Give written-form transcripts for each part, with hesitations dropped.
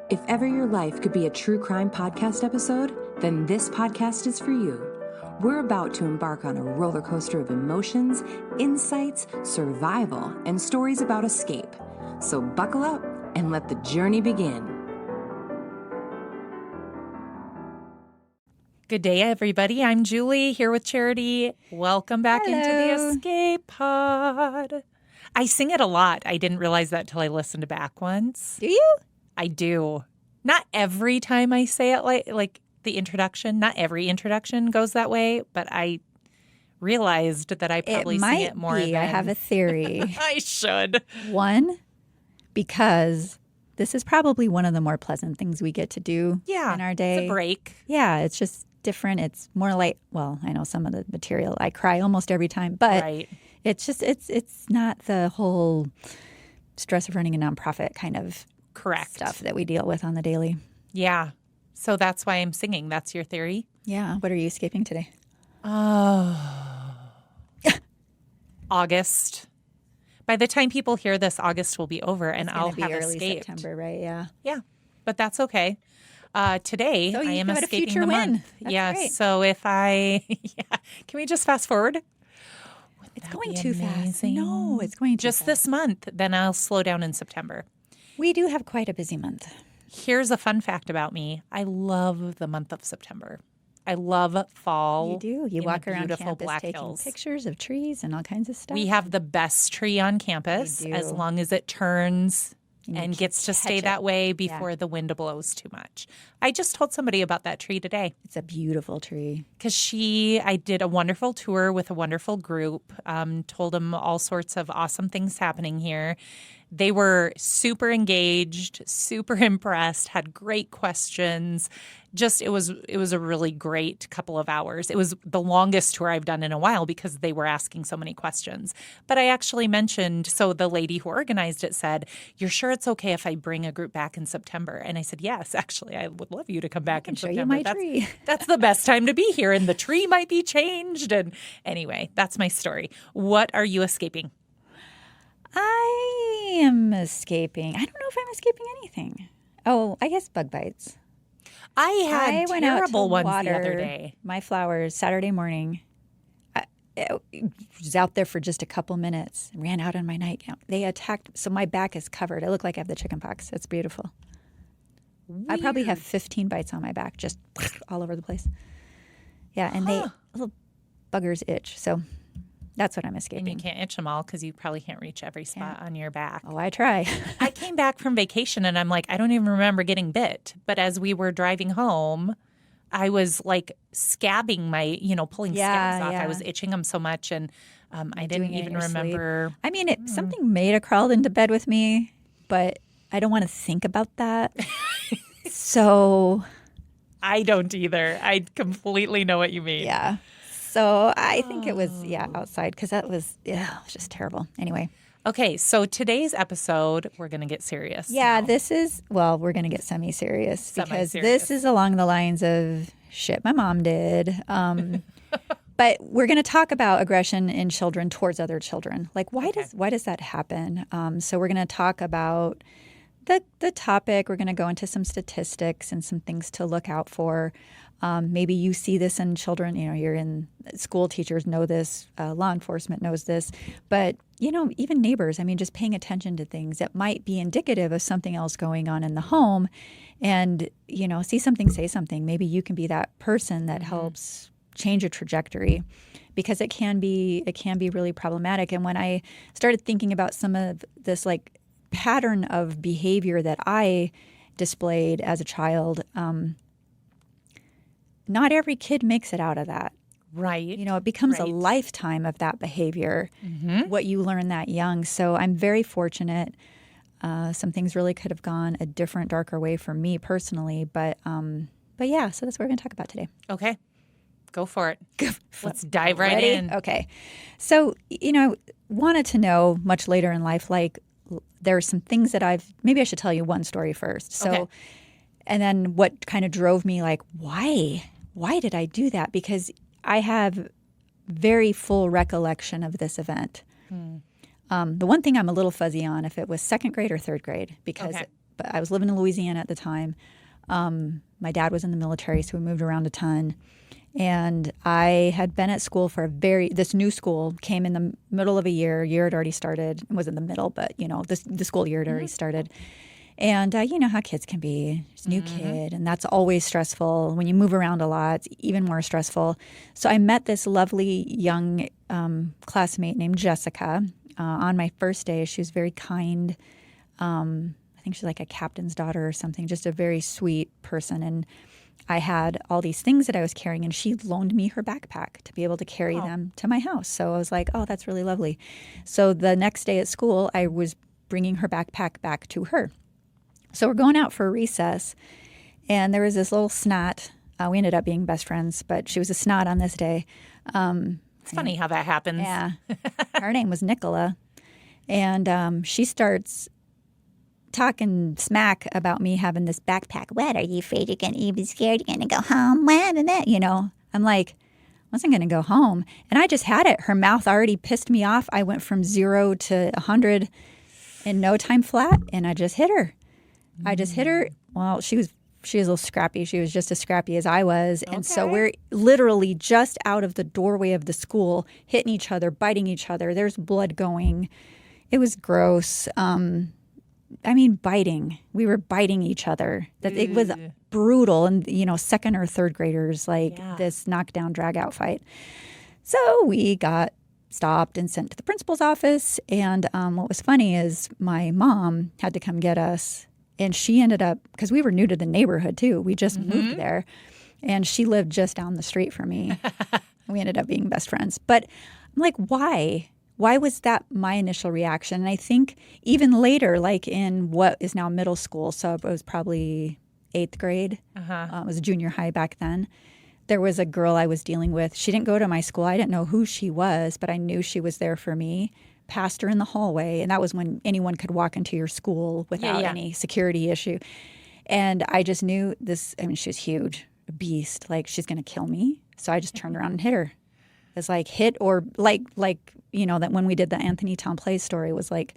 If ever your life could be a true crime podcast episode, then this podcast is for you. We're about to embark on a roller coaster of emotions, insights, survival, and stories about escape. So buckle up and let the journey begin. Good day, everybody. I'm Julie here with Charity. Welcome back into the Escape Pod. I sing it a lot. I didn't realize that till I listened back once. Do you? I do. Not every time I say it like the introduction. Not every introduction goes that way, but I realized that I probably sing it more than I have a theory. I should. One, because this is probably one of the more pleasant things we get to do in our day. It's a break. Yeah, it's just different. It's more like, well, I know some of the material. I cry almost every time, but it's just it's not the whole stress of running a nonprofit kind of stuff that we deal with on the daily. Yeah. So that's why I'm singing. That's your theory? Yeah. What are you escaping today? August. By the time people hear this, August will be over and I'll have early escaped. September, right? Yeah. Yeah. But that's okay. Today, I am escaping the month. That's great. So if I, can we just fast forward? It's going too fast. No, it's going too fast. Just this month, then I'll slow down in September. We do have quite a busy month. Here's a fun fact about me. I love the month of September. I love fall. You do. You walk around beautiful campus Black taking Hills. pictures of trees and all kinds of stuff. We have the best tree on campus as long as it turns and gets to stay that way before the wind blows too much. I just told somebody about that tree today. It's a beautiful tree. Because I did a wonderful tour with a wonderful group, told them all sorts of awesome things happening here. They were super engaged, super impressed, had great questions. It was a really great couple of hours. It was the longest tour I've done in a while because they were asking so many questions. But I actually mentioned, so the lady who organized it said, "You're sure it's okay if I bring a group back in September?" And I said, "Yes, actually, I would love you to come back in September. Show you my tree. That's the best time to be here, and the tree might be changed." And anyway, that's my story. What are you escaping? I am escaping. I don't know if I'm escaping anything. Oh, I guess bug bites. I had went out terrible to ones water the other day. My flowers Saturday morning. I was out there for just a couple minutes. Ran out on my nightgown. They attacked. So my back is covered. I look like I have the chicken pox. It's beautiful. Weird. I probably have 15 bites on my back, just all over the place. Yeah, and little buggers itch. So that's what I'm escaping. And you can't itch them all because you probably can't reach every spot on your back. Oh, I try. I came back from vacation and I'm like, I don't even remember getting bit. But as we were driving home, I was like scabbing pulling scabs off. I was itching them so much and I didn't even remember. Sleep. I mean, something may have crawled into bed with me, but I don't want to think about that. So I don't either. I completely know what you mean. Yeah. So I think it was, outside because that was, it was just terrible. Anyway. Okay, so today's episode, we're going to get serious. Yeah, we're going to get semi-serious because this is along the lines of shit my mom did. But we're going to talk about aggression in children towards other children. Like, why does that happen? So we're going to talk about the topic. We're going to go into some statistics and some things to look out for. Maybe you see this in children, you're in school, teachers know this, law enforcement knows this, but, even neighbors, just paying attention to things that might be indicative of something else going on in the home and, see something, say something. Maybe you can be that person that helps change a trajectory because it can be really problematic. And when I started thinking about some of this like pattern of behavior that I displayed as a child, not every kid makes it out of that. Right. It becomes a lifetime of that behavior, what you learn that young. So I'm very fortunate. Some things really could have gone a different, darker way for me personally. But yeah, so that's what we're going to talk about today. Okay. Go for it. Let's dive right in. Okay. So, wanted to know much later in life, like there are some things that maybe I should tell you one story first. So, and then what kind of drove me like, why did I do that? Because I have very full recollection of this event. The one thing I'm a little fuzzy on, if it was second grade or third grade, because but I was living in Louisiana at the time. My dad was in the military, so we moved around a ton. And I had been at school for this new school came in the middle of a year. Year had already started. It wasn't the middle, but, the school year had already started. And you know how kids can be. Just a new kid, and that's always stressful. When you move around a lot, it's even more stressful. So I met this lovely young classmate named Jessica on my first day. She was very kind. I think she's like a captain's daughter or something, just a very sweet person. And I had all these things that I was carrying, and she loaned me her backpack to be able to carry them to my house. So I was like, oh, that's really lovely. So the next day at school, I was bringing her backpack back to her. So we're going out for a recess, and there was this little snot. We ended up being best friends, but she was a snot on this day. It's funny how that happens. Yeah. Her name was Nicola. And she starts talking smack about me having this backpack. What, are you afraid you're going to be scared you're going to go home? I'm like, I wasn't going to go home. And I just had it. Her mouth already pissed me off. I went from 0 to 100 in no time flat, and I just hit her. Well, she was a little scrappy. She was just as scrappy as I was. And so we're literally just out of the doorway of the school, hitting each other, biting each other. There's blood going. It was gross. Biting. We were biting each other. It was brutal. And, second or third graders, this knockdown, drag-out fight. So we got stopped and sent to the principal's office. And what was funny is my mom had to come get us. And she ended up, because we were new to the neighborhood too. We just moved there. And she lived just down the street from me. We ended up being best friends. But I'm like, why? Why was that my initial reaction? And I think even later, like in what is now middle school, so it was probably 8th grade. It was junior high back then. There was a girl I was dealing with. She didn't go to my school. I didn't know who she was, but I knew she was there for me. Passed her in the hallway, and that was when anyone could walk into your school without any security issue. And I just knew this. She was huge, a beast. Like, she's going to kill me. So I just turned around and hit her. It's like hit or like that when we did the Anthony Town Play story, it was like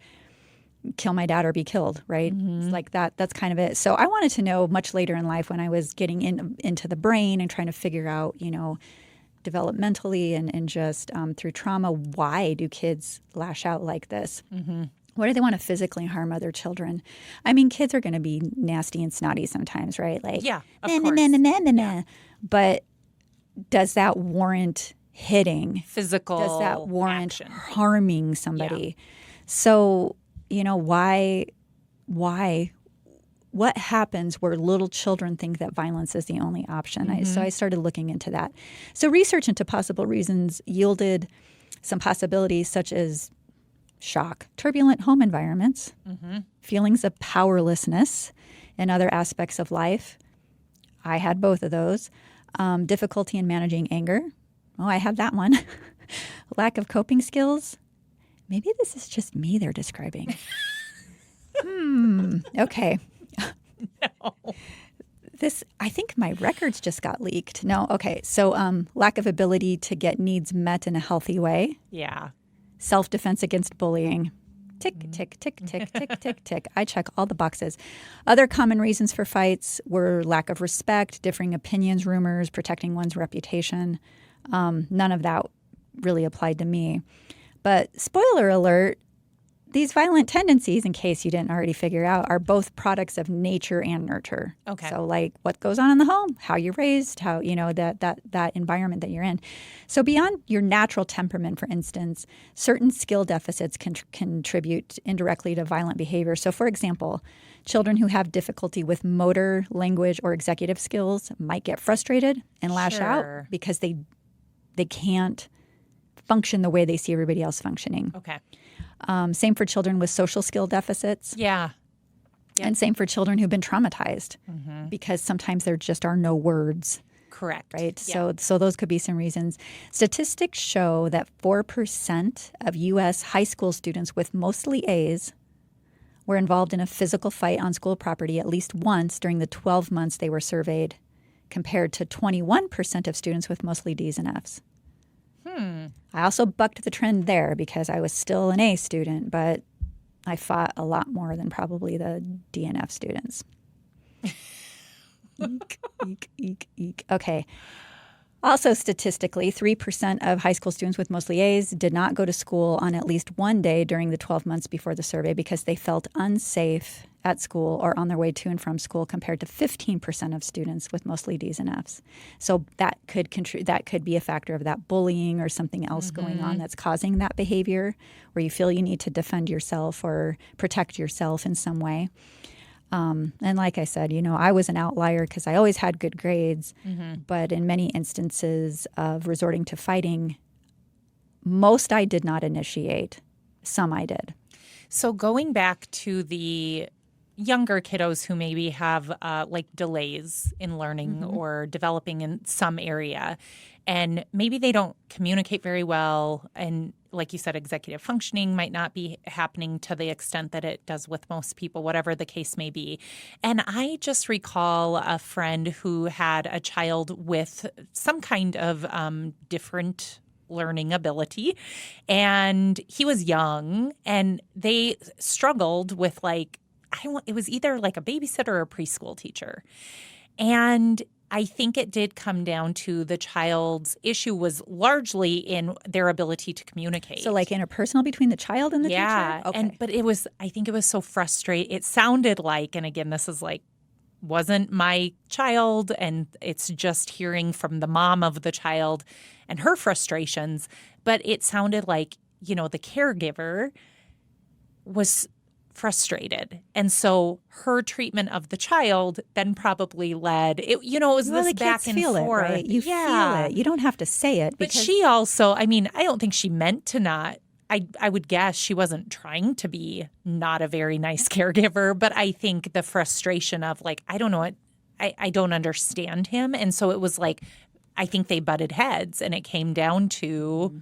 kill my dad or be killed, right? It's like that. That's kind of it. So I wanted to know much later in life when I was getting into the brain and trying to figure out, developmentally and just through trauma, why do kids lash out like this? Why do they want to physically harm other children? Kids are going to be nasty and snotty sometimes, right? Like, of course. But does that warrant hitting? Physical Does that warrant action. Harming somebody? So, why? What happens where little children think that violence is the only option? So I started looking into that. So research into possible reasons yielded some possibilities such as shock, turbulent home environments, feelings of powerlessness in other aspects of life. I had both of those. Difficulty in managing anger. Oh, I had that one. Lack of coping skills. Maybe this is just me they're describing. Okay. No. I think my records just got leaked. No, okay. So lack of ability to get needs met in a healthy way. Yeah. Self-defense against bullying. Tick, tick, tick, tick, tick, tick, tick. I check all the boxes. Other common reasons for fights were lack of respect, differing opinions, rumors, protecting one's reputation. None of that really applied to me. But spoiler alert, these violent tendencies, in case you didn't already figure out, are both products of nature and nurture. Okay. So like what goes on in the home, how you're raised, how, that environment that you're in. So beyond your natural temperament, for instance, certain skill deficits can contribute indirectly to violent behavior. So for example, children who have difficulty with motor, language, or executive skills might get frustrated and lash out because they can't function the way they see everybody else functioning. Okay. Same for children with social skill deficits. Yeah. Yep. And same for children who've been traumatized because sometimes there just are no words. Correct. Right? Yeah. So those could be some reasons. Statistics show that 4% of U.S. high school students with mostly A's were involved in a physical fight on school property at least once during the 12 months they were surveyed, compared to 21% of students with mostly D's and F's. I also bucked the trend there because I was still an A student, but I fought a lot more than probably the DNF students. Eek, eek, eek, eek. Okay. Also, statistically, 3% of high school students with mostly A's did not go to school on at least one day during the 12 months before the survey because they felt unsafe at school or on their way to and from school, compared to 15% of students with mostly D's and F's. So that could be a factor of that bullying or something else going on that's causing that behavior, where you feel you need to defend yourself or protect yourself in some way. And like I said, I was an outlier because I always had good grades, but in many instances of resorting to fighting, most I did not initiate. Some I did. So going back to the younger kiddos who maybe have like delays in learning or developing in some area, and maybe they don't communicate very well, and like you said, executive functioning might not be happening to the extent that it does with most people, whatever the case may be. And I just recall a friend who had a child with some kind of different learning ability, and he was young, and they struggled with it was either like a babysitter or a preschool teacher. And I think it did come down to the child's issue was largely in their ability to communicate. So like interpersonal between the child and the teacher? Yeah. Okay. But I think it was so frustrating. It sounded like, and again, this is wasn't my child, and it's just hearing from the mom of the child and her frustrations. But it sounded like, the caregiver was frustrated. And so her treatment of the child then probably led, it was this back and forth. It, right? You feel it. You don't have to say it. But she also, I don't think she meant to not. I would guess she wasn't trying to be not a very nice caregiver, but I think the frustration of I don't know what, I don't understand him. And so it was I think they butted heads, and it came down to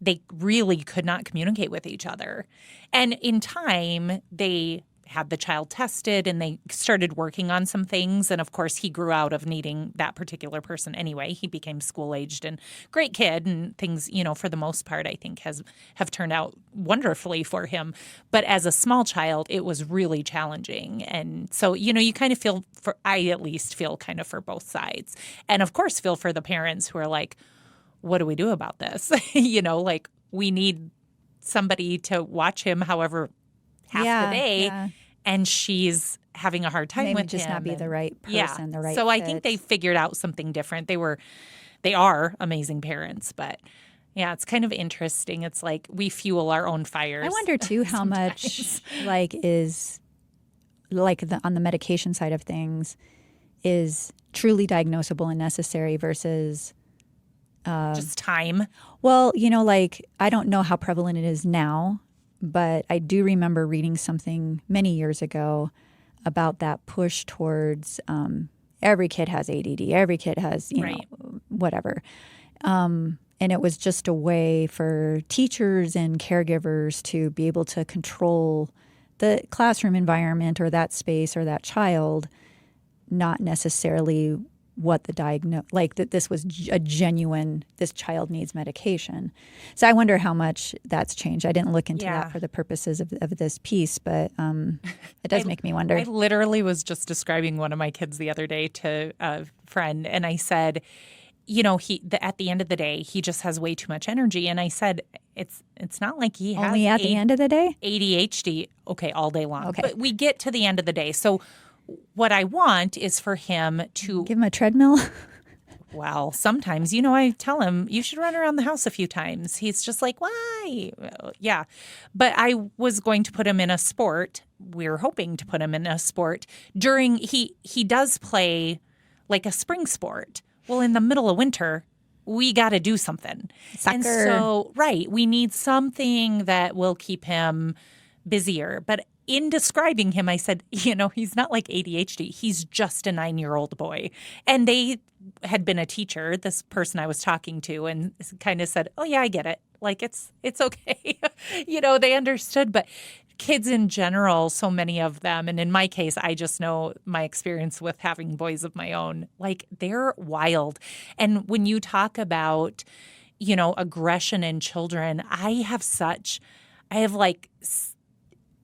they really could not communicate with each other. And in time, they had the child tested, and they started working on some things. And of course, he grew out of needing that particular person anyway. He became school-aged and great kid, and things, for the most part, I think have turned out wonderfully for him. But as a small child, it was really challenging. And so, you kind of I at least feel kind of for both sides. And of course, feel for the parents who are what do we do about this? We need somebody to watch him however half the day. Yeah. And she's having a hard time with him. Maybe just not be the right person, the right So fit. I think they figured out something different. They are amazing parents, but yeah, it's kind of interesting. It's we fuel our own fires. I wonder too how much is on the medication side of things is truly diagnosable and necessary versus just time. Well, I don't know how prevalent it is now, but I do remember reading something many years ago about that push towards every kid has ADD, every kid has, whatever. And it was just a way for teachers and caregivers to be able to control the classroom environment or that space or that child, not necessarily what the that this was a genuine, this child needs medication. So I wonder how much that's changed. I didn't look into that for the purposes of this piece, but it does make me wonder. I literally was just describing one of my kids the other day to a friend, and I said, at the end of the day, he just has way too much energy. And I said, it's not like he has only at the end of the day? ADHD, okay, all day long. Okay. But we get to the end of the day. So what I want is for him to give him a treadmill. Well, sometimes, I tell him you should run around the house a few times. He's just why? Yeah. But I was going to put him in a sport. We're hoping to put him in a sport during he does play a spring sport. Well, in the middle of winter, we got to do something. Soccer. And so, right, we need something that will keep him busier. But in describing him, I said, he's not like ADHD. He's just a 9-year-old boy. And they had been a teacher, this person I was talking to, and kind of said, oh, yeah, I get it. It's okay. They understood. But kids in general, so many of them, and in my case, I just know my experience with having boys of my own, they're wild. And when you talk about, aggression in children, I have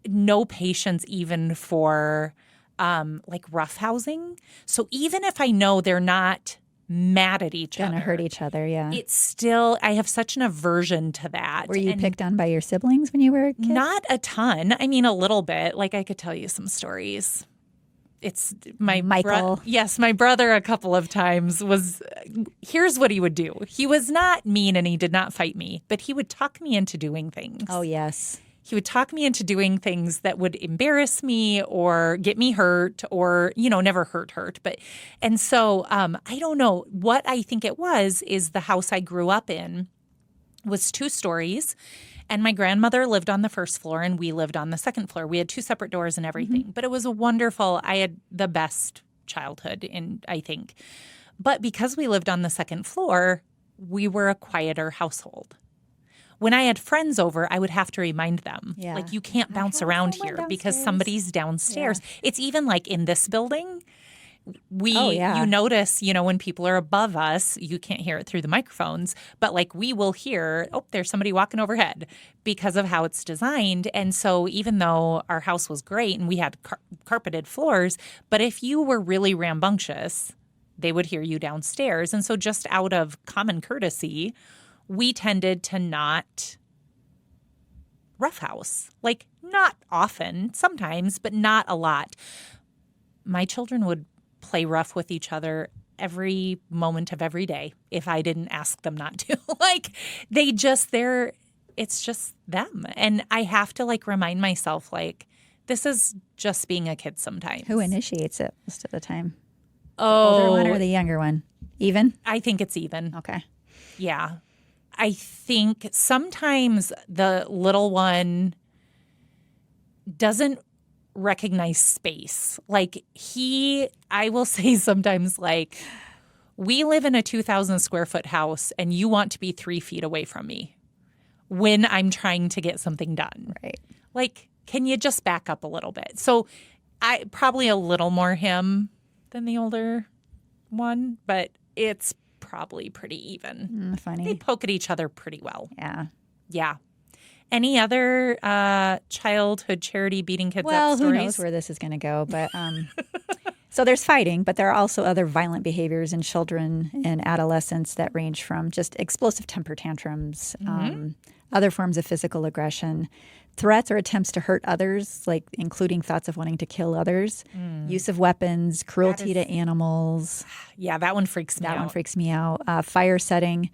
no patience even for like roughhousing. So even if I know they're not mad at each other. Gonna hurt each other, yeah. It's still, I have such an aversion to that. Were you picked on by your siblings when you were a kid? Not a ton. I mean, a little bit. Like, I could tell you some stories. It's my Michael. Yes, my brother a couple of times here's what he would do. He was not mean and he did not fight me, but he would talk me into doing things. Oh, yes. He would talk me into doing things that would embarrass me or get me hurt or, never hurt. And so I don't know. What I think it was is the house I grew up in was 2 stories. And my grandmother lived on the first floor and we lived on the second floor. We had 2 separate doors and everything. But it was I had the best childhood, I think. But because we lived on the second floor, we were a quieter household. When I had friends over, I would have to remind them, like, you can't bounce around here because somebody's downstairs. Yeah. It's even like in this building, you notice, when people are above us, you can't hear it through the microphones, but like we will hear, there's somebody walking overhead because of how it's designed. And so even though our house was great and we had carpeted floors, but if you were really rambunctious, they would hear you downstairs. And so just out of common courtesy, we tended to not roughhouse. Like, not often, sometimes, but not a lot. My children would play rough with each other every moment of every day if I didn't ask them not to. Like, it's just them. And I have to, like, remind myself, like, this is just being a kid sometimes. Who initiates it most of the time? Oh. The older one or the younger one? Even? I think it's even. Okay. Yeah. I think sometimes the little one doesn't recognize space. Like, I will say sometimes, like, we live in a 2,000 square foot house and you want to be 3 feet away from me when I'm trying to get something done. Right. Like, can you just back up a little bit? So I probably a little more him than the older one, but it's probably pretty even. Funny. They poke at each other pretty well. Yeah. Yeah. Any other childhood charity beating kids up stories? Well, who knows where this is going to go. But so there's fighting, but there are also other violent behaviors in children and adolescents that range from just explosive temper tantrums, other forms of physical aggression, threats or attempts to hurt others, like including thoughts of wanting to kill others, use of weapons, cruelty to animals. Yeah, that one freaks me out. That one freaks me out. Fire setting,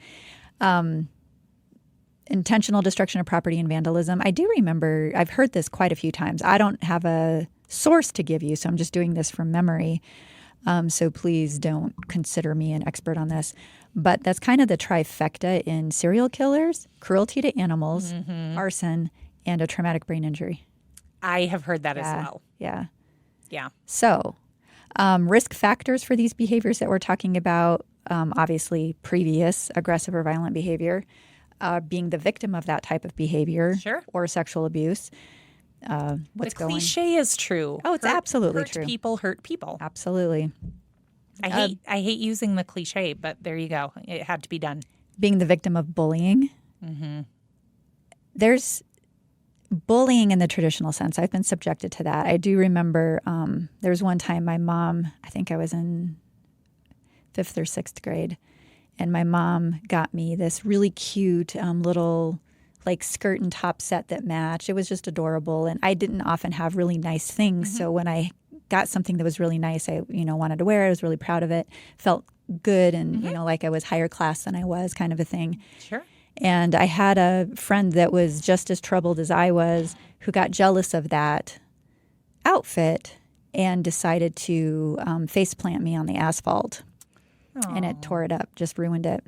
intentional destruction of property and vandalism. I do remember, I've heard this quite a few times. I don't have a source to give you, so I'm just doing this from memory. So please don't consider me an expert on this. But that's kind of the trifecta in serial killers: cruelty to animals, arson, and a traumatic brain injury. I have heard that as well. Yeah. Yeah. So risk factors for these behaviors that we're talking about, obviously previous aggressive or violent behavior, being the victim of that type of behavior or sexual abuse. The cliche is true. Oh, it's absolutely true. People hurt people. Absolutely. I hate using the cliche, but there you go. It had to be done. Being the victim of bullying. There's bullying in the traditional sense. I've been subjected to that. I do remember there was one time my mom, I think I was in 5th or 6th grade, and my mom got me this really cute little like skirt and top set that matched. It was just adorable, and I didn't often have really nice things. So when I got something that was really nice, I wanted to wear it. I was really proud of it. Felt good, and like I was higher class than I was, kind of a thing. Sure. And I had a friend that was just as troubled as I was, who got jealous of that outfit and decided to face plant me on the asphalt. Aww. And it tore it up, just ruined it.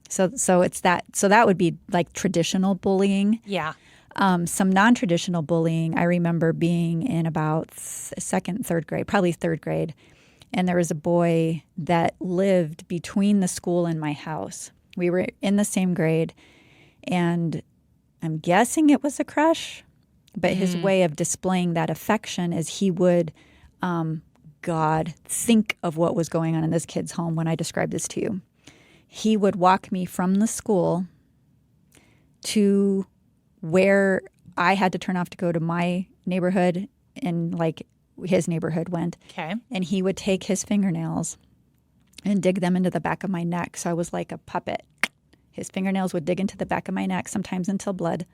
So it's that. So that would be like traditional bullying. Yeah. Some non-traditional bullying. I remember being in about 2nd, 3rd grade, probably 3rd grade, and there was a boy that lived between the school and my house. We were in the same grade, and I'm guessing it was a crush, but his way of displaying that affection is he would, think of what was going on in this kid's home when I describe this to you. He would walk me from the school to where I had to turn off to go to my neighborhood in like his neighborhood went. Okay. And he would take his fingernails and dig them into the back of my neck. So I was like a puppet. His fingernails would dig into the back of my neck, sometimes until blood.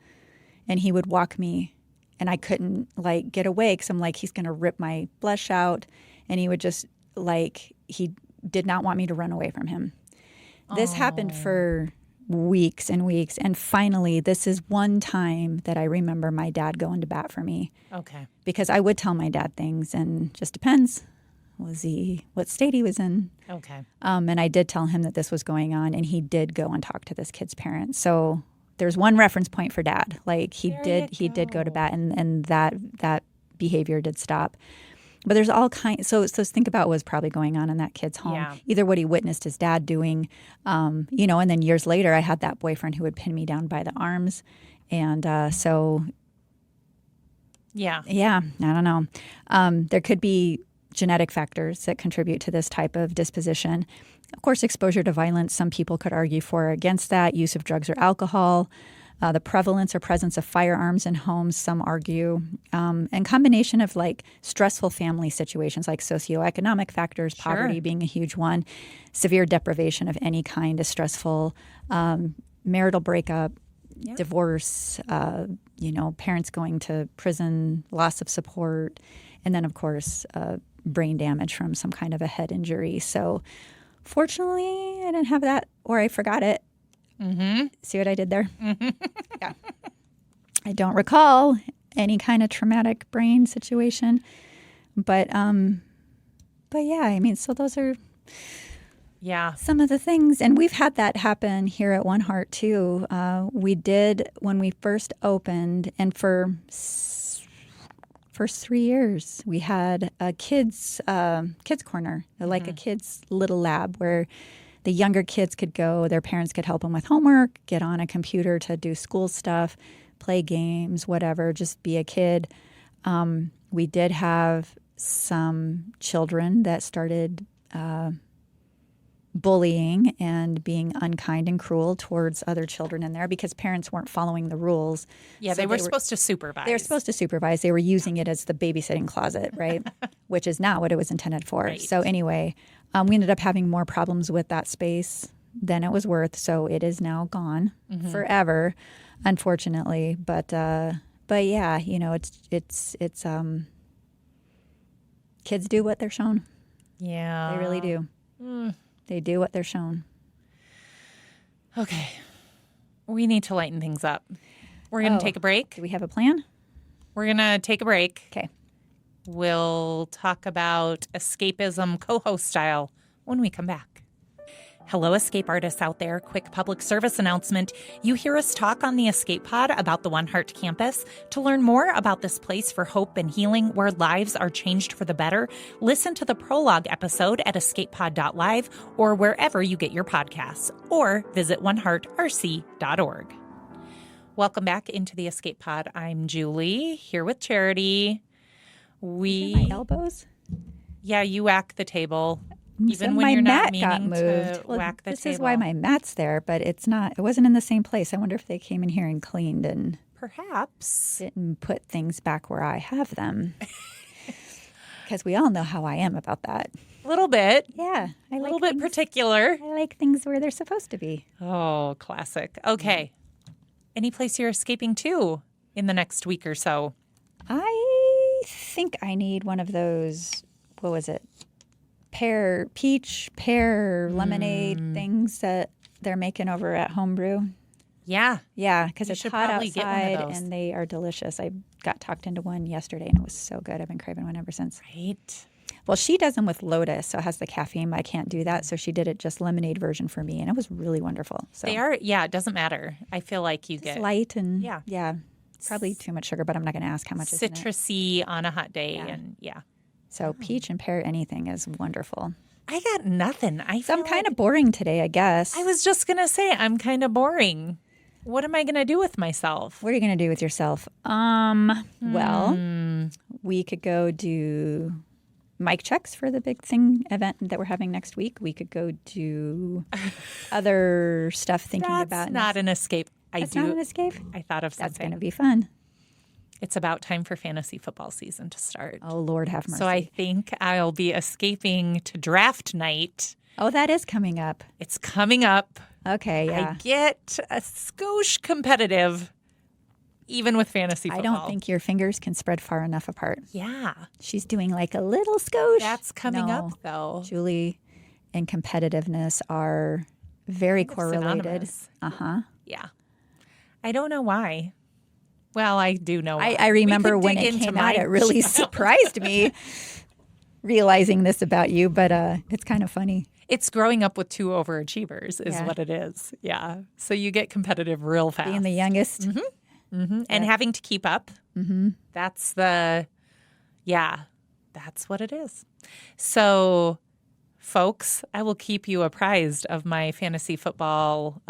And he would walk me, and I couldn't like get away because I'm like, he's going to rip my flesh out. And he would just like, he did not want me to run away from him. This happened for weeks and weeks. And finally, this is one time that I remember my dad going to bat for me. Okay. Because I would tell my dad things, and just depends. What state he was in? Okay. And I did tell him that this was going on, and he did go and talk to this kid's parents. So there's one reference point for dad. Like he did go to bat, and that behavior did stop. But there's all kinds. So think about what was probably going on in that kid's home. Yeah. Either what he witnessed his dad doing, and then years later, I had that boyfriend who would pin me down by the arms, and so. Yeah. Yeah, I don't know. There could be genetic factors that contribute to this type of disposition. Of course, exposure to violence, some people could argue for or against that. Use of drugs or alcohol, the prevalence or presence of firearms in homes, some argue. And combination of like stressful family situations like socioeconomic factors, poverty being a huge one, severe deprivation of any kind is stressful, marital breakup, divorce, parents going to prison, loss of support, and then, of course, brain damage from some kind of a head injury. So fortunately, I didn't have that, or I forgot it. Mm-hmm. See what I did there? Mm-hmm. Yeah. I don't recall any kind of traumatic brain situation. But yeah, I mean, so those are some of the things. And we've had that happen here at One Heart, too. We did when we first opened, and for first 3 years, we had a kids corner, like a kids little lab where the younger kids could go, their parents could help them with homework, get on a computer to do school stuff, play games, whatever, just be a kid. We did have some children that started bullying and being unkind and cruel towards other children in there because parents weren't following the rules. Yeah, so they were supposed to supervise. They were supposed to supervise. They were using it as the babysitting closet, right? Which is not what it was intended for. Right. So anyway, we ended up having more problems with that space than it was worth. So it is now gone forever, unfortunately. But yeah, it's kids do what they're shown. Yeah, they really do. They do what they're shown. Okay. We need to lighten things up. We're going to take a break. Do we have a plan? We're going to take a break. Okay. We'll talk about escapism co-host style when we come back. Hello, escape artists out there. Quick public service announcement. You hear us talk on the Escape Pod about the One Heart campus. To learn more about this place for hope and healing where lives are changed for the better, listen to the prologue episode at escapepod.live or wherever you get your podcasts, or visit oneheartrc.org. Welcome back into the Escape Pod. I'm Julie, here with Charity. My elbows? Yeah, you whack the table. Even so when my you're not mat got meaning moved. to whack the this table. This is why my mat's there, but it wasn't in the same place. I wonder if they came in here and cleaned and perhaps didn't put things back where I have them. Because we all know how I am about that. A little bit. Yeah. A little bit particular. I like things where they're supposed to be. Oh, classic. Okay. Any place you're escaping to in the next week or so? I think I need one of those, what was it? Peach pear lemonade things that they're making over at Homebrew. Yeah. Yeah, because it's hot outside and they are delicious. I got talked into one yesterday and it was so good. I've been craving one ever since. Right. Well, she does them with Lotus, so it has the caffeine, but I can't do that. So she did it just lemonade version for me, and it was really wonderful. So they are, it doesn't matter. I feel like you get light and yeah, probably too much sugar, but I'm not going to ask how much. Citrusy on a hot day, and So peach and pear anything is wonderful. I got nothing. I'm kind of boring today, I guess. I was just going to say I'm kind of boring. What am I going to do with myself? What are you going to do with yourself? Well, we could go do mic checks for the big thing event that we're having next week. We could go do other stuff thinking about. That's not an escape. That's not an escape? I thought of something. That's going to be fun. It's about time for fantasy football season to start. Oh, Lord have mercy. So I think I'll be escaping to draft night. Oh, that is coming up. It's coming up. Okay, yeah. I get a skosh competitive, even with fantasy football. I don't think your fingers can spread far enough apart. Yeah. She's doing like a little skosh. That's coming up, though. Julie and competitiveness are very correlated. Synonymous. Uh-huh. Yeah. I don't know why. Well, I do know why. I remember when it came out, it really surprised me realizing this about you, but it's kind of funny. It's growing up with two overachievers is what it is. Yeah. So you get competitive real fast. Being the youngest. Mm-hmm. Mm-hmm. And having to keep up. Mm-hmm. That's what it is. So, folks, I will keep you apprised of my fantasy football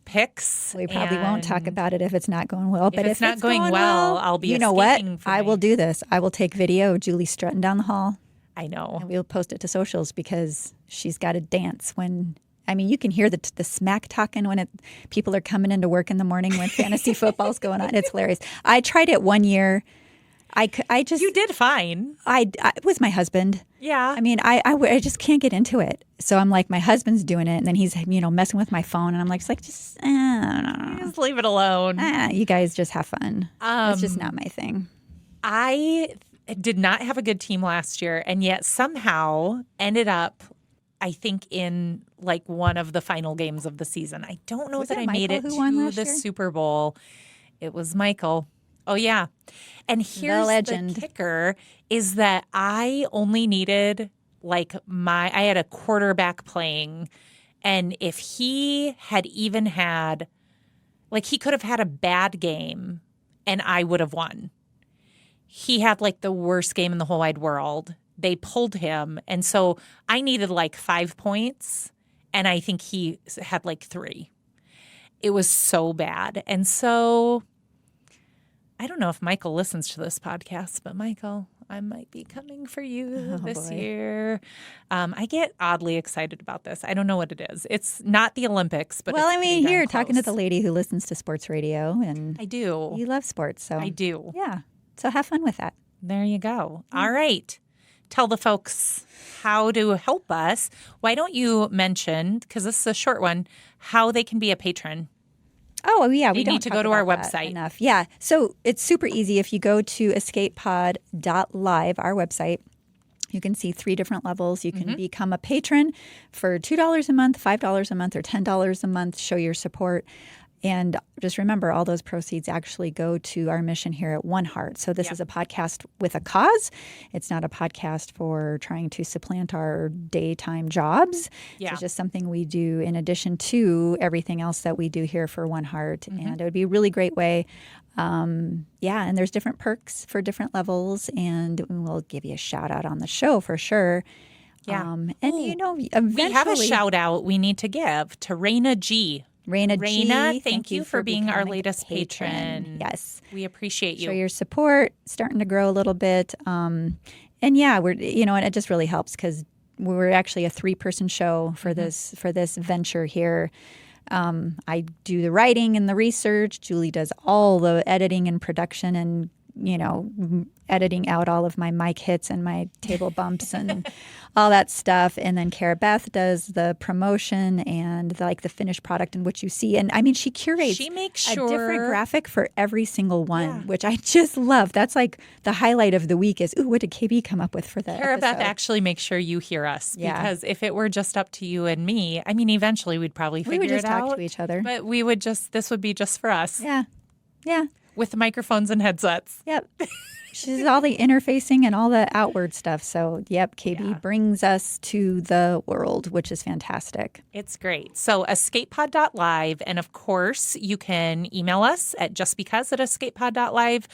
picks. We probably won't talk about it if it's not going well. But if it's not going well, I'll be. You know what? I will do this. I will take video of Julie strutting down the hall. I know. And we'll post it to socials because she's got to dance when. I mean, you can hear the smack talking when people are coming into work in the morning when fantasy football's going on. It's hilarious. I tried it one year. I just. You did fine. I with my husband. Yeah. I mean, I just can't get into it. So I'm like, my husband's doing it, and then he's messing with my phone, and I'm like, just leave it alone. You guys just have fun. It's just not my thing. I did not have a good team last year, and yet somehow ended up, I think, in like one of the final games of the season. I don't know that I made it to the Super Bowl. It was Michael. Oh, yeah. And here's the kicker is that I only needed I had a quarterback playing. And if he had even had, he could have had a bad game and I would have won. He had the worst game in the whole wide world. They pulled him. And so I needed 5 points. And I think he had 3. It was so bad. And so I don't know if Michael listens to this podcast, but Michael, I might be coming for you this year. I get oddly excited about this. I don't know what it is. It's not the Olympics, but you're talking to the lady who listens to sports radio, and I do. You love sports, so I do. Yeah. So have fun with that. There you go. All right. Tell the folks how to help us. Why don't you mention, because this is a short one, how they can be a patron? Oh, yeah. We need to go to our website. Enough. Yeah. So it's super easy. If you go to escapepod.live, our website, you can see 3 different levels. You can become a patron for $2 a month, $5 a month, or $10 a month. Show your support. And just remember, all those proceeds actually go to our mission here at One Heart. So this is a podcast with a cause. It's not a podcast for trying to supplant our daytime jobs. Yeah. It's just something we do in addition to everything else that we do here for One Heart. And it would be a really great way. And there's different perks for different levels. And we'll give you a shout out on the show for sure. Yeah. Eventually. We have a shout out we need to give to Raina G. Raina, thank you for being our latest patron. Yes. We appreciate you. Show your support, starting to grow a little bit. And it just really helps because we're actually a 3-person show for this venture here. I do the writing and the research. Julie does all the editing and production and, editing out all of my mic hits and my table bumps and all that stuff. And then Cara Beth does the promotion and the finished product in which you see. And I mean, she curates a different graphic for every single one, which I just love. That's the highlight of the week is, what did KB come up with for that Cara episode? Beth actually makes sure you hear us because if it were just up to you and me, I mean, eventually we'd probably figure it out. We would just talk to each other. But this would be just for us. Yeah. Yeah. With microphones and headsets. Yep. She does all the interfacing and all the outward stuff. So, KB brings us to the world, which is fantastic. It's great. So, escapepod.live. And of course, you can email us at justbecause@escapepod.live.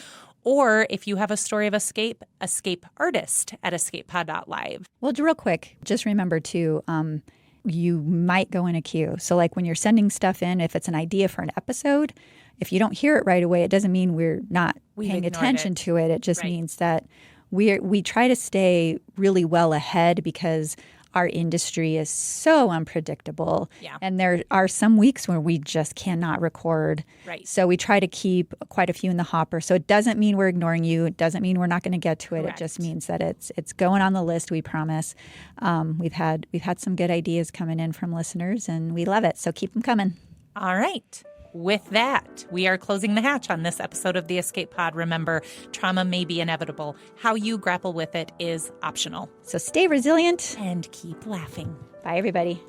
Or if you have a story of escape artist@escapepod.live. Well, real quick, just remember too, you might go in a queue. So when you're sending stuff in, if it's an idea for an episode, if you don't hear it right away, it doesn't mean we're not paying attention to it. It just means that we try to stay really well ahead because our industry is so unpredictable. Yeah. And there are some weeks where we just cannot record. Right. So we try to keep quite a few in the hopper. So it doesn't mean we're ignoring you. It doesn't mean we're not going to get to it. Correct. It just means that it's going on the list, we promise. We've had some good ideas coming in from listeners, and we love it. So keep them coming. All right. With that, we are closing the hatch on this episode of the Escape Pod. Remember, trauma may be inevitable. How you grapple with it is optional. So stay resilient and keep laughing. Bye, everybody.